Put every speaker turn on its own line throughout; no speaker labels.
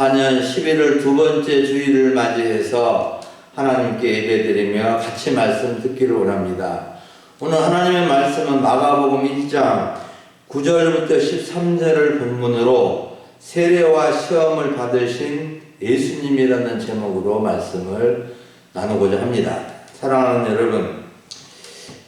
2024년 11월 두 번째 주일을 맞이해서 하나님께 예배드리며 같이 말씀 듣기를 원합니다. 오늘 하나님의 말씀은 마가복음 1장 9절부터 13절을 본문으로 세례와 시험을 받으신 예수님이라는 제목으로 말씀을 나누고자 합니다. 사랑하는 여러분,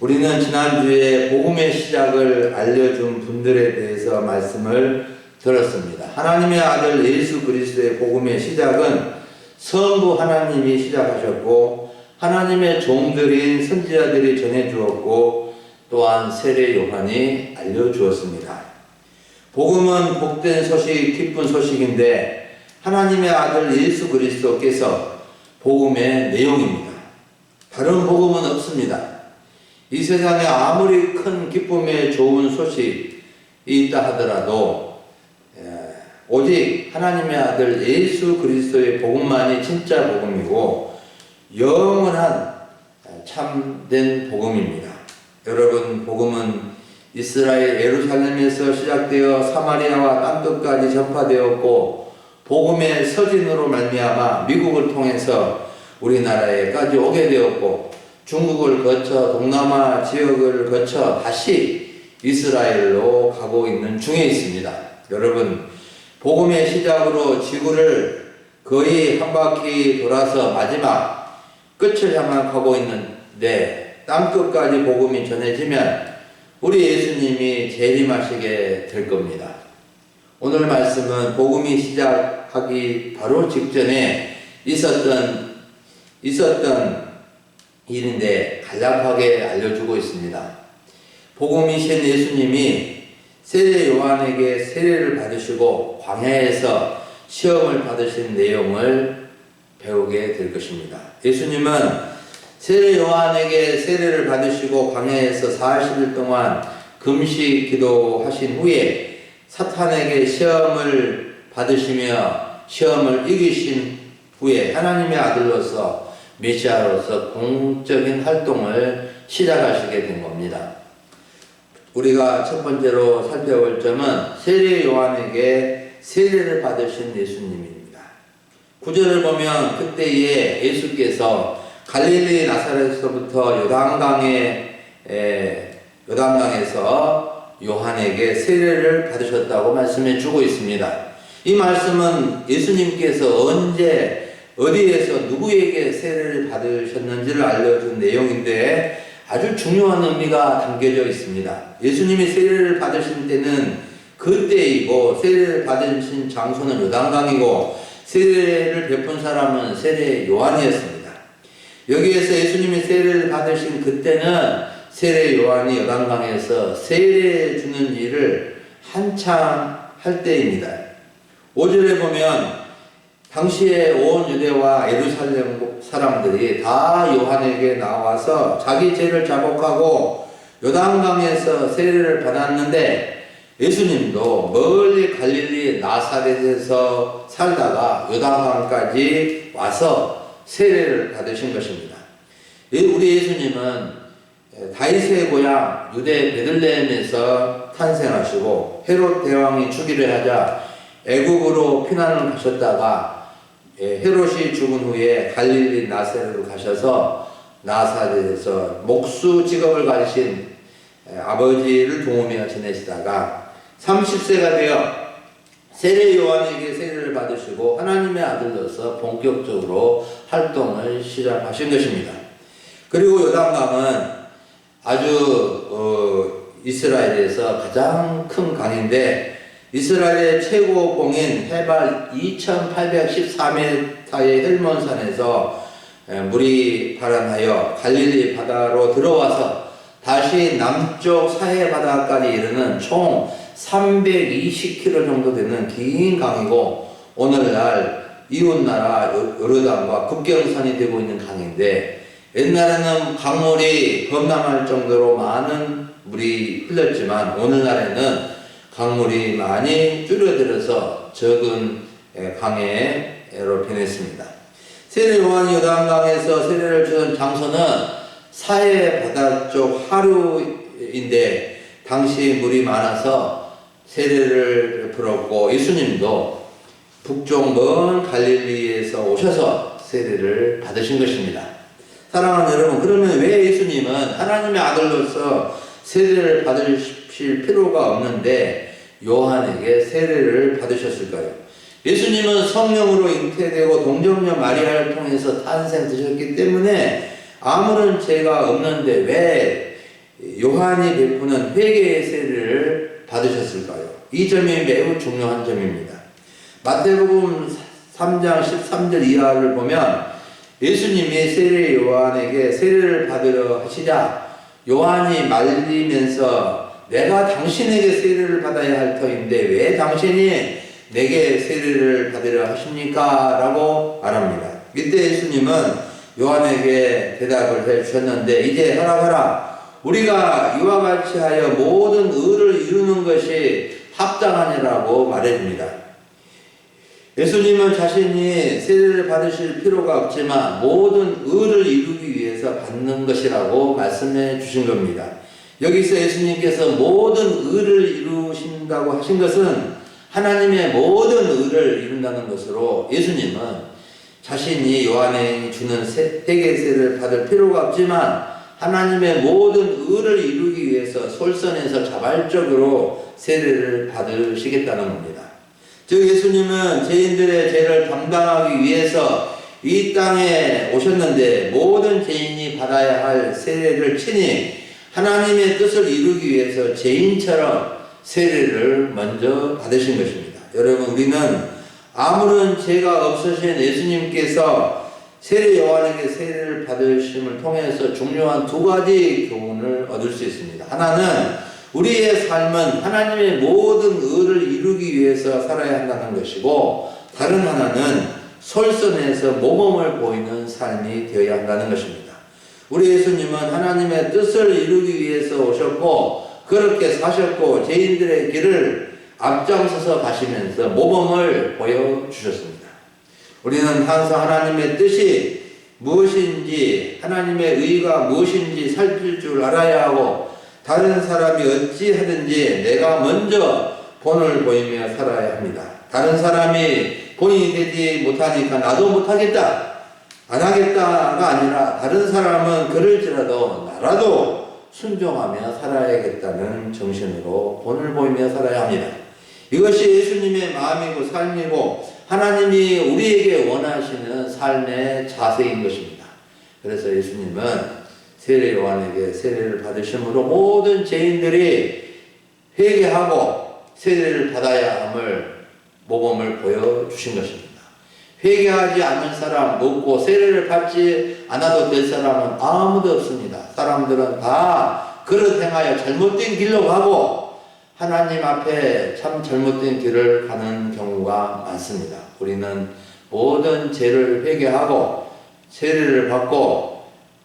우리는 지난주에 복음의 시작을 알려준 분들에 대해서 말씀을 들었습니다. 하나님의 아들 예수 그리스도의 복음의 시작은 성부 하나님이 시작하셨고 하나님의 종들인 선지자들이 전해주었고 또한 세례 요한이 알려주었습니다. 복음은 복된 소식, 기쁜 소식인데 하나님의 아들 예수 그리스도께서 복음의 내용입니다. 다른 복음은 없습니다. 이 세상에 아무리 큰 기쁨의 좋은 소식이 있다 하더라도 오직 하나님의 아들 예수 그리스도의 복음만이 진짜 복음이고 영원한 참된 복음입니다. 여러분, 복음은 이스라엘 예루살렘에서 시작되어 사마리아와 땅끝까지 전파되었고 복음의 서진으로 말미암아 미국을 통해서 우리나라에까지 오게 되었고 중국을 거쳐 동남아 지역을 거쳐 다시 이스라엘로 가고 있는 중에 있습니다. 여러분, 복음의 시작으로 지구를 거의 한 바퀴 돌아서 마지막 끝을 향해 가고 있는데 땅끝까지 복음이 전해지면 우리 예수님이 재림하시게 될 겁니다. 오늘 말씀은 복음이 시작하기 바로 직전에 있었던 일인데 간략하게 알려주고 있습니다. 복음이신 예수님이 세례 요한에게 세례를 받으시고 광야에서 시험을 받으신 내용을 배우게 될 것입니다. 예수님은 세례 요한에게 세례를 받으시고 광야에서 40일 동안 금식 기도하신 후에 사탄에게 시험을 받으시며 시험을 이기신 후에 하나님의 아들로서 메시아로서 공적인 활동을 시작하시게 된 겁니다. 우리가 첫 번째로 살펴볼 점은 세례 요한에게 세례를 받으신 예수님입니다. 9절을 보면 그때에 예수께서 갈릴리 나사렛에서부터 요단강에서 요한에게 세례를 받으셨다고 말씀해 주고 있습니다. 이 말씀은 예수님께서 언제 어디에서 누구에게 세례를 받으셨는지를 알려준 내용인데 아주 중요한 의미가 담겨져 있습니다. 예수님이 세례를 받으신 때는 그때이고 세례를 받으신 장소는 요단강이고 세례를 베푼 사람은 세례 요한이었습니다. 여기에서 예수님이 세례를 받으신 그때는 세례 요한이 요단강에서 세례 주는 일을 한창 할 때입니다. 5절에 보면 당시에 온 유대와 예루살렘 사람들이 다 요한에게 나와서 자기 죄를 자복하고 요단강에서 세례를 받았는데 예수님도 멀리 갈릴리 나사렛에서 살다가 요단강까지 와서 세례를 받으신 것입니다. 우리 예수님은 다윗의 고향 유대 베들레헴에서 탄생하시고 헤롯 대왕이 죽이려 하자 애국으로 피난을 가셨다가 헤롯이 죽은 후에 갈릴리 나사렛으로 가셔서 나사렛에서 목수 직업을 가지신 아버지를 도우며 지내시다가 30세가 되어 세례 요한에게 세례를 받으시고 하나님의 아들로서 본격적으로 활동을 시작하신 것입니다. 그리고 요단강은 아주 이스라엘에서 가장 큰 강인데 이스라엘의 최고 봉인 해발 2814m의 헬몬산에서 물이 발원하여 갈릴리 바다로 들어와서 다시 남쪽 사해 바다까지 이르는 총 320km 정도 되는 긴 강이고 오늘날 이웃나라 요르단과 국경선이 되고 있는 강인데 옛날에는 강물이 범람할 정도로 많은 물이 흘렀지만 오늘날에는 강물이 많이 줄어들어서 적은 강해로 변했습니다. 세례 요한이 요단강에서 세례를 주던 장소는 사해 바다 쪽 하류인데 당시 물이 많아서 세례를 베풀었고 예수님도 북쪽 먼 갈릴리에서 오셔서 세례를 받으신 것입니다. 사랑하는 여러분, 그러면 왜 예수님은 하나님의 아들로서 세례를 받으실 필요가 없는데 요한에게 세례를 받으셨을까요? 예수님은 성령으로 잉태되고 동정녀 마리아를 통해서 탄생되셨기 때문에 아무런 죄가 없는데 왜 요한이 베푸는 회개의 세례를 받으셨을까요? 이 점이 매우 중요한 점입니다. 마태복음 3장 13절 이하를 보면 예수님이 세례 요한에게 세례를 받으려 하시자 요한이 말리면서 내가 당신에게 세례를 받아야 할 터인데 왜 당신이 내게 세례를 받으려 하십니까? 라고 말합니다. 이때 예수님은 요한에게 대답을 해 주셨는데 이제 하라 우리가 이와 같이 하여 모든 의를 이루는 것이 합당하니라고 말해줍니다. 예수님은 자신이 세례를 받으실 필요가 없지만 모든 의를 이루기 위해서 받는 것이라고 말씀해 주신 겁니다. 여기서 예수님께서 모든 의를 이루신다고 하신 것은 하나님의 모든 의를 이룬다는 것으로 예수님은 자신이 요한에 주는 회개세를 받을 필요가 없지만 하나님의 모든 의를 이루기 위해서 솔선해서 자발적으로 세례를 받으시겠다는 겁니다. 즉 예수님은 죄인들의 죄를 담당하기 위해서 이 땅에 오셨는데 모든 죄인이 받아야 할 세례를 친히 하나님의 뜻을 이루기 위해서 죄인처럼 세례를 먼저 받으신 것입니다. 여러분, 우리는 아무런 죄가 없으신 예수님께서 세례 요한에게 세례를 받으심을 통해서 중요한 두 가지 교훈을 얻을 수 있습니다. 하나는 우리의 삶은 하나님의 모든 의를 이루기 위해서 살아야 한다는 것이고, 다른 하나는 솔선해서 모범을 보이는 삶이 되어야 한다는 것입니다. 우리 예수님은 하나님의 뜻을 이루기 위해서 오셨고 그렇게 사셨고 죄인들의 길을 앞장서서 가시면서 모범을 보여주셨습니다. 우리는 항상 하나님의 뜻이 무엇인지 하나님의 의가 무엇인지 살필 줄 알아야 하고 다른 사람이 어찌하든지 내가 먼저 본을 보이며 살아야 합니다. 다른 사람이 본이 되지 못하니까 나도 못하겠다, 안 하겠다가 아니라 다른 사람은 그럴지라도 나라도 순종하며 살아야겠다는 정신으로 본을 보이며 살아야 합니다. 이것이 예수님의 마음이고 삶이고 하나님이 우리에게 원하시는 삶의 자세인 것입니다. 그래서 예수님은 세례 요한에게 세례를 받으심으로 모든 죄인들이 회개하고 세례를 받아야 함을 모범을 보여주신 것입니다. 회개하지 않는 사람 없고 세례를 받지 않아도 될 사람은 아무도 없습니다. 사람들은 다 그릇 행하여 잘못된 길로 가고 하나님 앞에 참 잘못된 길을 가는 경우가 많습니다. 우리는 모든 죄를 회개하고 세례를 받고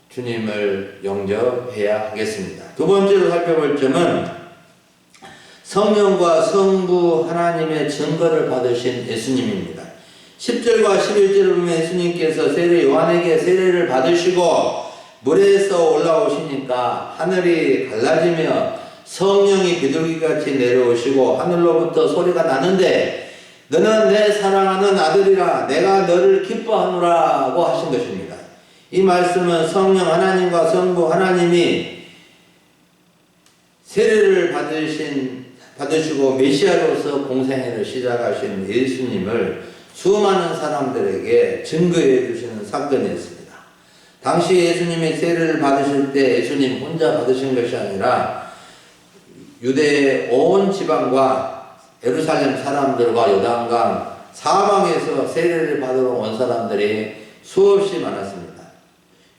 주님을 영접해야 하겠습니다. 두 번째로 살펴볼 점은 성령과 성부 하나님의 증거를 받으신 예수님입니다. 10절과 11절을 보면 예수님께서 세례 요한에게 세례를 받으시고 물에서 올라오시니까 하늘이 갈라지며 성령이 비둘기같이 내려오시고 하늘로부터 소리가 나는데 너는 내 사랑하는 아들이라 내가 너를 기뻐하노라고 하신 것입니다. 이 말씀은 성령 하나님과 성부 하나님이 세례를 받으시고 메시아로서 공생애를 시작하신 예수님을 수많은 사람들에게 증거해 주시는 사건이었습니다. 당시 예수님이 세례를 받으실 때 예수님 혼자 받으신 것이 아니라 유대 온 지방과 예루살렘 사람들과 요단강 사방에서 세례를 받으러 온 사람들이 수없이 많았습니다.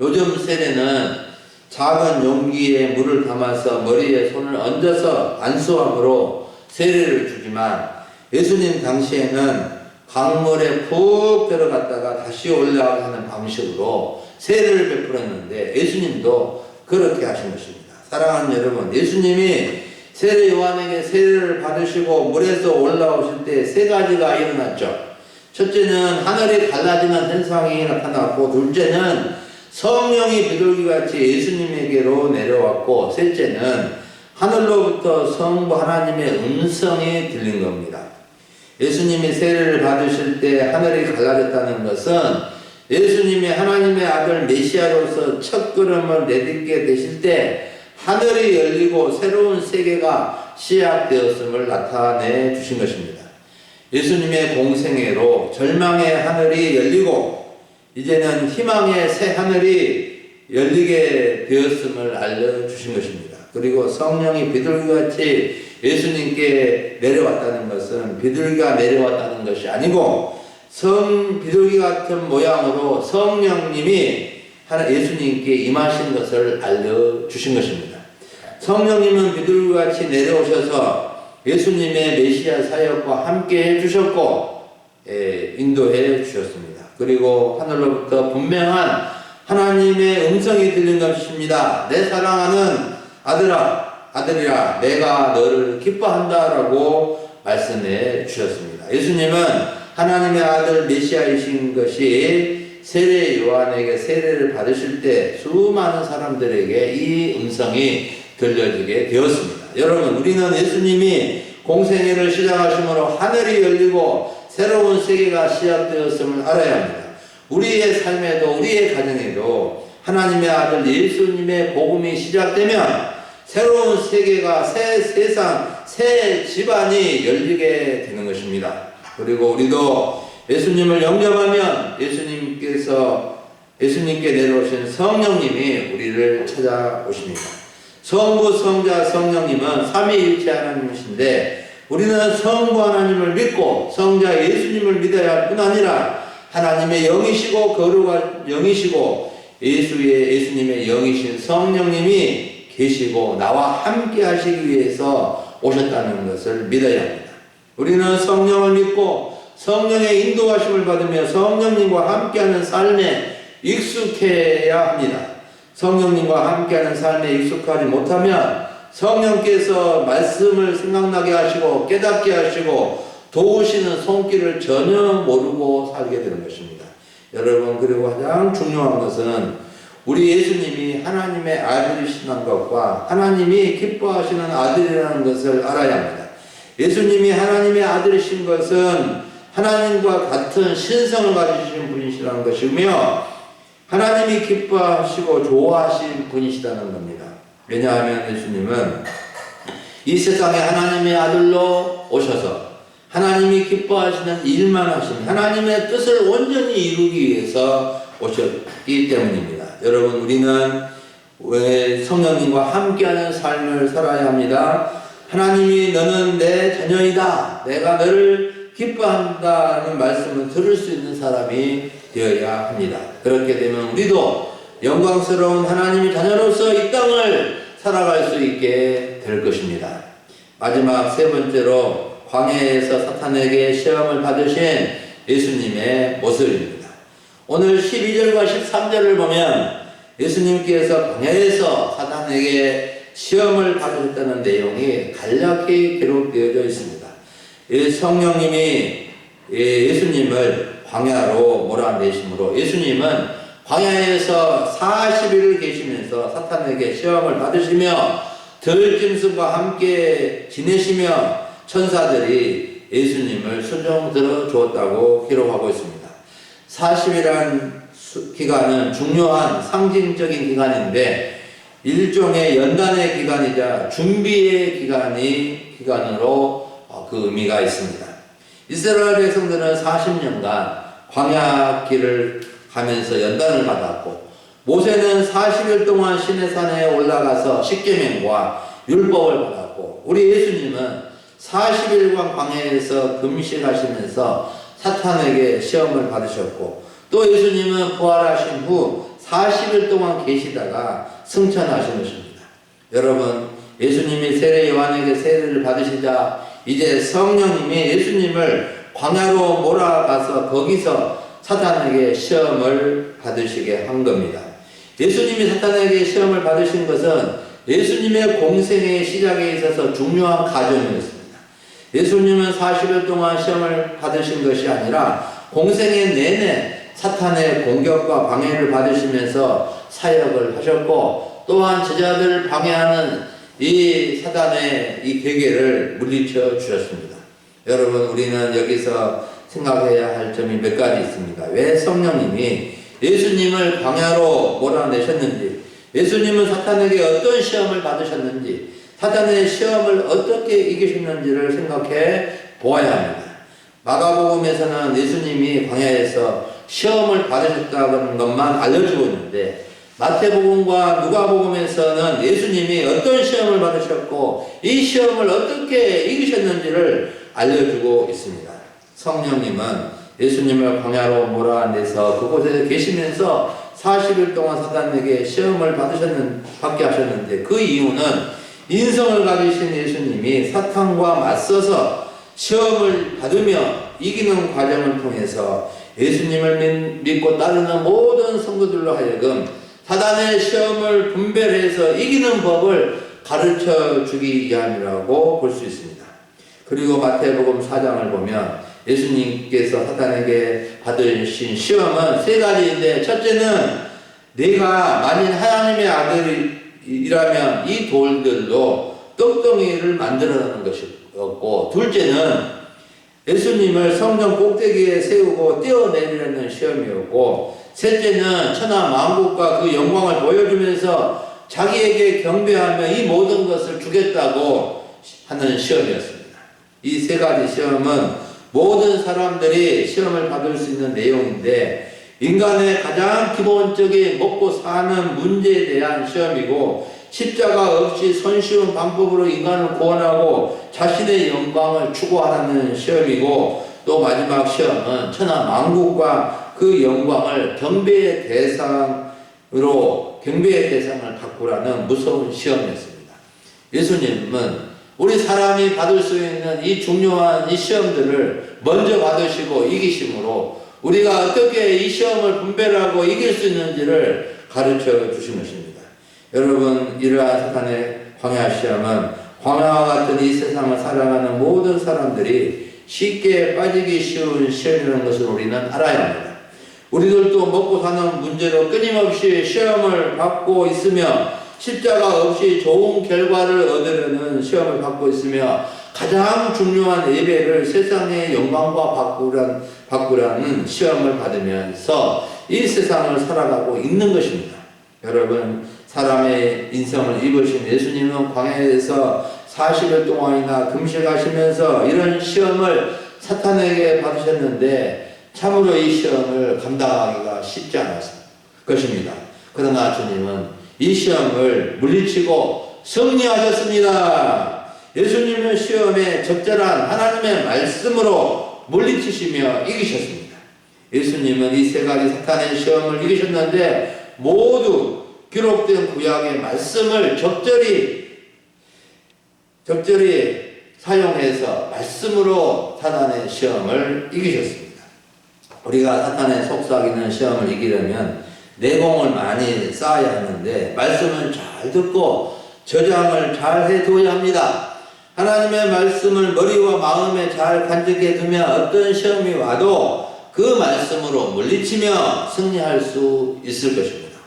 요즘 세례는 작은 용기에 물을 담아서 머리에 손을 얹어서 안수함으로 세례를 주지만 예수님 당시에는 강물에 푹 들어갔다가 다시 올라가는 방식으로 세례를 베풀었는데 예수님도 그렇게 하신 것입니다. 사랑하는 여러분, 예수님이 세례 요한에게 세례를 받으시고 물에서 올라오실 때 세 가지가 일어났죠. 첫째는 하늘이 갈라지는 현상이 나타났고, 둘째는 성령이 비둘기같이 예수님에게로 내려왔고, 셋째는 하늘로부터 성부 하나님의 음성이 들린 겁니다. 예수님이 세례를 받으실 때 하늘이 갈라졌다는 것은 예수님이 하나님의 아들 메시아로서 첫 걸음을 내딛게 되실 때 하늘이 열리고 새로운 세계가 시작되었음을 나타내 주신 것입니다. 예수님의 공생애로 절망의 하늘이 열리고 이제는 희망의 새 하늘이 열리게 되었음을 알려주신 것입니다. 그리고 성령이 비둘기같이 예수님께 내려왔다는 것은 비둘기가 내려왔다는 것이 아니고 비둘기 같은 모양으로 성령님이 예수님께 임하신 것을 알려주신 것입니다. 성령님은 비둘기같이 내려오셔서 예수님의 메시아 사역과 함께 해주셨고 인도해 주셨습니다. 그리고 하늘로부터 분명한 하나님의 음성이 들린 것입니다. 내 사랑하는 아들이라 내가 너를 기뻐한다라고 말씀해 주셨습니다. 예수님은 하나님의 아들 메시아이신 것이 세례 요한에게 세례를 받으실 때 수많은 사람들에게 이 음성이 들려지게 되었습니다. 여러분, 우리는 예수님이 공생애를 시작하심으로 하늘이 열리고 새로운 세계가 시작되었음을 알아야 합니다. 우리의 삶에도 우리의 가정에도 하나님의 아들 예수님의 복음이 시작되면 새로운 세계가 새 세상, 새 집안이 열리게 되는 것입니다. 그리고 우리도 예수님을 영접하면 예수님께 내려오신 성령님이 우리를 찾아오십니다. 성부, 성자, 성령님은 삼위일체 하나님이신데 우리는 성부 하나님을 믿고 성자 예수님을 믿어야 할 뿐 아니라 하나님의 영이시고 거룩한 영이시고 예수님의 영이신 성령님이 계시고 나와 함께 하시기 위해서 오셨다는 것을 믿어야 합니다. 우리는 성령을 믿고 성령의 인도하심을 받으며 성령님과 함께하는 삶에 익숙해야 합니다. 성령님과 함께하는 삶에 익숙하지 못하면 성령께서 말씀을 생각나게 하시고 깨닫게 하시고 도우시는 손길을 전혀 모르고 살게 되는 것입니다. 여러분, 그리고 가장 중요한 것은 우리 예수님이 하나님의 아들이시는 것과 하나님이 기뻐하시는 아들이라는 것을 알아야 합니다. 예수님이 하나님의 아들이신 것은 하나님과 같은 신성을 가지신 분이시라는 것이며 하나님이 기뻐하시고 좋아하신 분이시다는 겁니다. 왜냐하면 예수님은 이 세상에 하나님의 아들로 오셔서 하나님이 기뻐하시는 일만 하신 하나님의 뜻을 온전히 이루기 위해서 오셨기 때문입니다. 여러분, 우리는 왜 성령님과 함께하는 삶을 살아야 합니다. 하나님이 너는 내 자녀이다, 내가 너를 기뻐한다는 말씀을 들을 수 있는 사람이 되어야 합니다. 그렇게 되면 우리도 영광스러운 하나님의 자녀로서 이 땅을 살아갈 수 있게 될 것입니다. 마지막 세 번째로 광야에서 사탄에게 시험을 받으신 예수님의 모습입니다. 오늘 12절과 13절을 보면 예수님께서 광야에서 사탄에게 시험을 받으셨다는 내용이 간략히 기록되어져 있습니다. 성령님이 예수님을 광야로 몰아내심으로 예수님은 광야에서 40일을 계시면서 사탄에게 시험을 받으시며 들짐승과 함께 지내시며 천사들이 예수님을 순종 들어 주었다고 기록하고 있습니다. 40일이라는 기간은 중요한 상징적인 기간인데 일종의 연단의 기간이자 준비의 기간으로 그 의미가 있습니다. 이스라엘 백성들은 40년간 광야 길을 가면서 연단을 받았고 모세는 40일 동안 시내산에 올라가서 십계명과 율법을 받았고 우리 예수님은 40일간 광야에서 금식하시면서 사탄에게 시험을 받으셨고 또 예수님은 부활하신 후 40일 동안 계시다가 승천하신 것입니다. 여러분, 예수님이 세례 요한에게 세례를 받으시자 이제 성령님이 예수님을 광야로 몰아가서 거기서 사탄에게 시험을 받으시게 한 겁니다. 예수님이 사탄에게 시험을 받으신 것은 예수님의 공생의 시작에 있어서 중요한 과정이었습니다. 예수님은 40일 동안 시험을 받으신 것이 아니라 공생의 내내 사탄의 공격과 방해를 받으시면서 사역을 하셨고 또한 제자들을 방해하는 이 사단의 이 괴계를 물리쳐 주셨습니다. 여러분, 우리는 여기서 생각해야 할 점이 몇 가지 있습니다. 왜 성령님이 예수님을 광야로 몰아내셨는지, 예수님은 사탄에게 어떤 시험을 받으셨는지, 사탄의 시험을 어떻게 이기셨는지를 생각해 보아야 합니다. 마가복음에서는 예수님이 광야에서 시험을 받으셨다는 것만 알려주고 있는데, 마태복음과 누가복음에서는 예수님이 어떤 시험을 받으셨고 이 시험을 어떻게 이기셨는지를 알려주고 있습니다. 성령님은 예수님을 광야로 몰아내서 그곳에 계시면서 40일 동안 사탄에게 시험을 받게 하셨는데, 그 이유는 인성을 가지신 예수님이 사탄과 맞서서 시험을 받으며 이기는 과정을 통해서 예수님을 믿고 따르는 모든 성도들로 하여금 사단의 시험을 분별해서 이기는 법을 가르쳐 주기 위함이라고 볼 수 있습니다. 그리고 마태복음 4장을 보면 예수님께서 사탄에게 받으신 시험은 세 가지인데, 첫째는 내가 만일 하나님의 아들이라면 이 돌들로 떡덩이를 만들어내는 것이었고, 둘째는 예수님을 성전 꼭대기에 세우고 떼어내리려는 시험이었고, 셋째는 천하 만국과 그 영광을 보여주면서 자기에게 경배하며 이 모든 것을 주겠다고 하는 시험이었습니다. 이 세 가지 시험은 모든 사람들이 시험을 받을 수 있는 내용인데, 인간의 가장 기본적인 먹고 사는 문제에 대한 시험이고, 십자가 없이 손쉬운 방법으로 인간을 구원하고 자신의 영광을 추구하는 시험이고, 또 마지막 시험은 천하 만국과 그 영광을 경배의 대상을 바꾸라는 무서운 시험이었습니다. 예수님은 우리 사람이 받을 수 있는 이 중요한 이 시험들을 먼저 받으시고 이기심으로 우리가 어떻게 이 시험을 분별하고 이길 수 있는지를 가르쳐 주신 것입니다. 여러분, 이러한 사탄의 광야 시험은 광야와 같은 이 세상을 살아가는 모든 사람들이 쉽게 빠지기 쉬운 시험이라는 것을 우리는 알아야 합니다. 우리들도 먹고 사는 문제로 끊임없이 시험을 받고 있으며, 십자가 없이 좋은 결과를 얻으려는 시험을 받고 있으며, 가장 중요한 예배를 세상의 영광과 바꾸라는 시험을 받으면서 이 세상을 살아가고 있는 것입니다. 여러분, 사람의 인성을 입으신 예수님은 광야에서 40일 동안이나 금식하시면서 이런 시험을 사탄에게 받으셨는데, 참으로 이 시험을 감당하기가 쉽지 않았을 것입니다. 그러나 주님은 이 시험을 물리치고 승리하셨습니다. 예수님은 시험에 적절한 하나님의 말씀으로 물리치시며 이기셨습니다. 예수님은 이 세 가지 사탄의 시험을 이기셨는데, 모두 기록된 구약의 말씀을 적절히 사용해서 말씀으로 사탄의 시험을 이기셨습니다. 우리가 사탄의 속삭이는 시험을 이기려면 내공을 많이 쌓아야 하는데, 말씀을 잘 듣고 저장을 잘 해둬야 합니다. 하나님의 말씀을 머리와 마음에 잘 간직해 두면 어떤 시험이 와도 그 말씀으로 물리치며 승리할 수 있을 것입니다.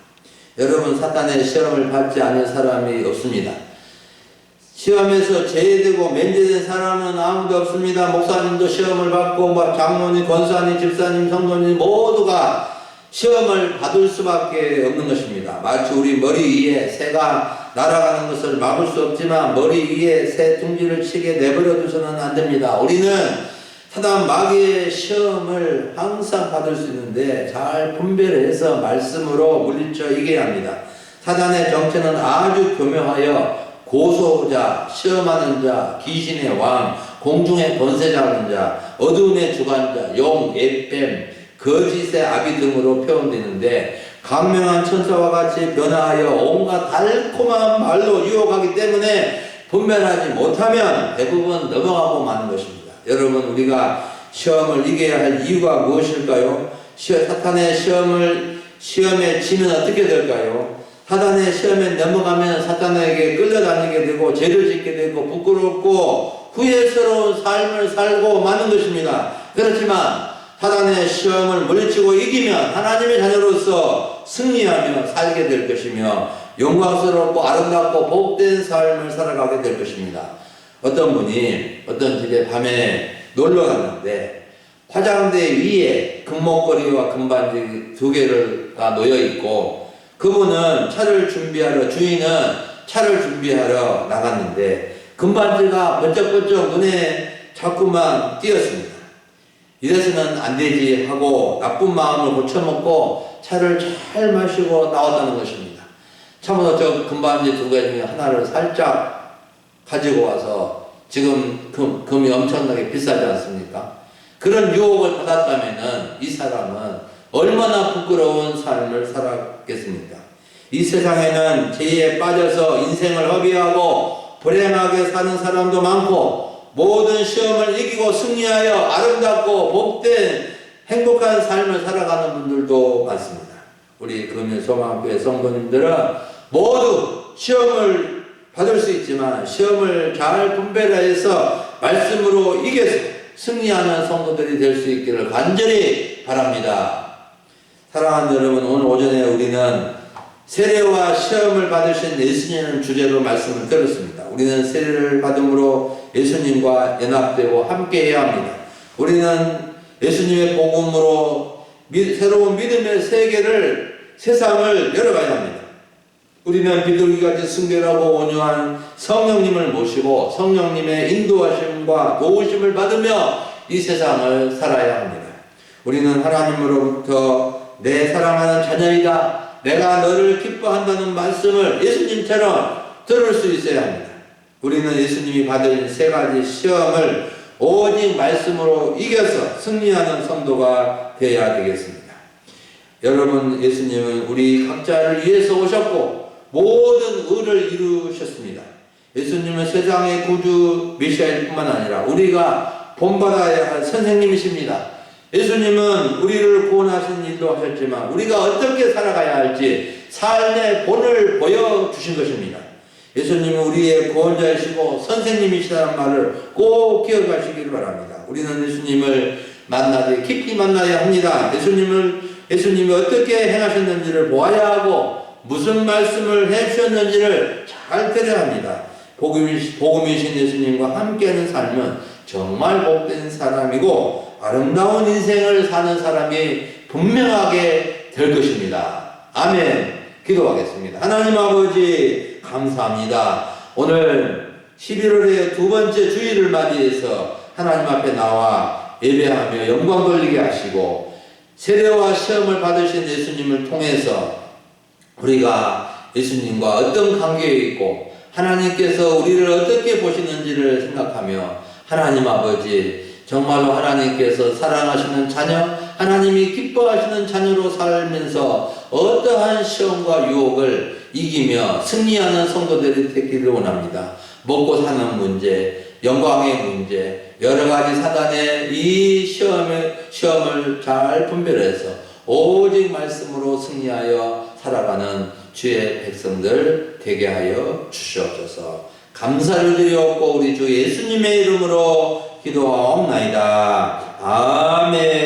여러분, 사탄의 시험을 받지 않은 사람이 없습니다. 시험에서 제외되고 면제된 사람은 아무도 없습니다. 목사님도 시험을 받고, 장로님, 권사님, 집사님, 성도님 모두가 시험을 받을 수밖에 없는 것입니다. 마치 우리 머리 위에 새가 날아가는 것을 막을 수 없지만 머리 위에 새 둥지를 치게 내버려 두서는 안 됩니다. 우리는 사단 마귀의 시험을 항상 받을 수 있는데 잘 분별해서 말씀으로 물리쳐 이겨야 합니다. 사단의 정체는 아주 교묘하여 고소자, 시험하는 자, 귀신의 왕, 공중의 권세 잡은 자, 어두움의 주관자, 용, 옅뱀, 거짓의 아비 등으로 표현되는데, 강명한 천사와 같이 변화하여 온갖 달콤한 말로 유혹하기 때문에 분별하지 못하면 대부분 넘어가고 마는 것입니다. 여러분, 우리가 시험을 이겨야 할 이유가 무엇일까요? 사탄의 시험에 지면 어떻게 될까요? 사탄의 시험에 넘어가면 사탄에게 끌려다니게 되고 죄를 짓게 되고 부끄럽고 후회스러운 삶을 살고 마는 것입니다. 그렇지만 사탄의 시험을 물리치고 이기면 하나님의 자녀로서 승리하며 살게 될 것이며 영광스럽고 아름답고 복된 삶을 살아가게 될 것입니다. 어떤 분이 어떤 집에 밤에 놀러 갔는데 화장대 위에 금목걸이와 금반지 두 개가 놓여 있고 그분은 주인은 차를 준비하러 나갔는데 금반지가 번쩍번쩍 눈에 자꾸만 띄었습니다. 이래서는 안 되지 하고 나쁜 마음을 고쳐먹고 차를 잘 마시고 나왔다는 것입니다. 참으로 저 금반지 두 개 중에 하나를 살짝 가지고 와서 지금 금이 엄청나게 비싸지 않습니까? 그런 유혹을 받았다면 이 사람은 얼마나 부끄러운 삶을 살았겠습니까? 이 세상에는 죄에 빠져서 인생을 허비하고 불행하게 사는 사람도 많고 모든 시험을 이기고 승리하여 아름답고 복된 행복한 삶을 살아가는 분들도 많습니다. 우리 금일소망교회 성도님들은 모두 시험을 받을 수 있지만 시험을 잘 분별해서 말씀으로 이겨서 승리하는 성도들이 될 수 있기를 간절히 바랍니다. 사랑하는 여러분, 오늘 오전에 우리는 세례와 시험을 받으신 예수님을 주제로 말씀을 들었습니다. 우리는 세례를 받음으로 예수님과 연합되고 함께해야 합니다. 우리는 예수님의 복음으로 새로운 믿음의 세상을 열어가야 합니다. 우리는 비둘기같이 순결하고 온유한 성령님을 모시고 성령님의 인도하심과 도우심을 받으며 이 세상을 살아야 합니다. 우리는 하나님으로부터 내 사랑하는 자녀이다, 내가 너를 기뻐한다는 말씀을 예수님처럼 들을 수 있어야 합니다. 우리는 예수님이 받은 세 가지 시험을 오직 말씀으로 이겨서 승리하는 성도가 되어야 되겠습니다. 여러분, 예수님은 우리 각자를 위해서 오셨고 모든 의를 이루셨습니다. 예수님은 세상의 구주 메시아일 뿐만 아니라 우리가 본받아야 할 선생님이십니다. 예수님은 우리를 구원하신 일도 하셨지만 우리가 어떻게 살아가야 할지 삶의 본을 보여주신 것입니다. 예수님은 우리의 구원자이시고 선생님이시라는 말을 꼭 기억하시기를 바랍니다. 우리는 예수님을 깊이 만나야 합니다. 예수님이 어떻게 행하셨는지를 보아야 하고 무슨 말씀을 해주셨는지를 잘 들어야 합니다. 복음이신 예수님과 함께하는 삶은 정말 복된 사람이고 아름다운 인생을 사는 사람이 분명하게 될 것입니다. 아멘. 기도하겠습니다. 하나님 아버지 감사합니다. 오늘 11월의 두 번째 주일을 맞이해서 하나님 앞에 나와 예배하며 영광 돌리게 하시고 세례와 시험을 받으신 예수님을 통해서 우리가 예수님과 어떤 관계에 있고 하나님께서 우리를 어떻게 보시는지를 생각하며 하나님 아버지 정말로 하나님께서 사랑하시는 자녀, 하나님이 기뻐하시는 자녀로 살면서 어떠한 시험과 유혹을 이기며 승리하는 성도들이 되기를 원합니다. 먹고 사는 문제, 영광의 문제, 여러 가지 사단의 이 시험을 잘 분별해서 오직 말씀으로 승리하여 살아가는 주의 백성들 되게 하여 주시옵소서. 감사를 드리옵고 우리 주 예수님의 이름으로 기도하옵나이다. 아멘.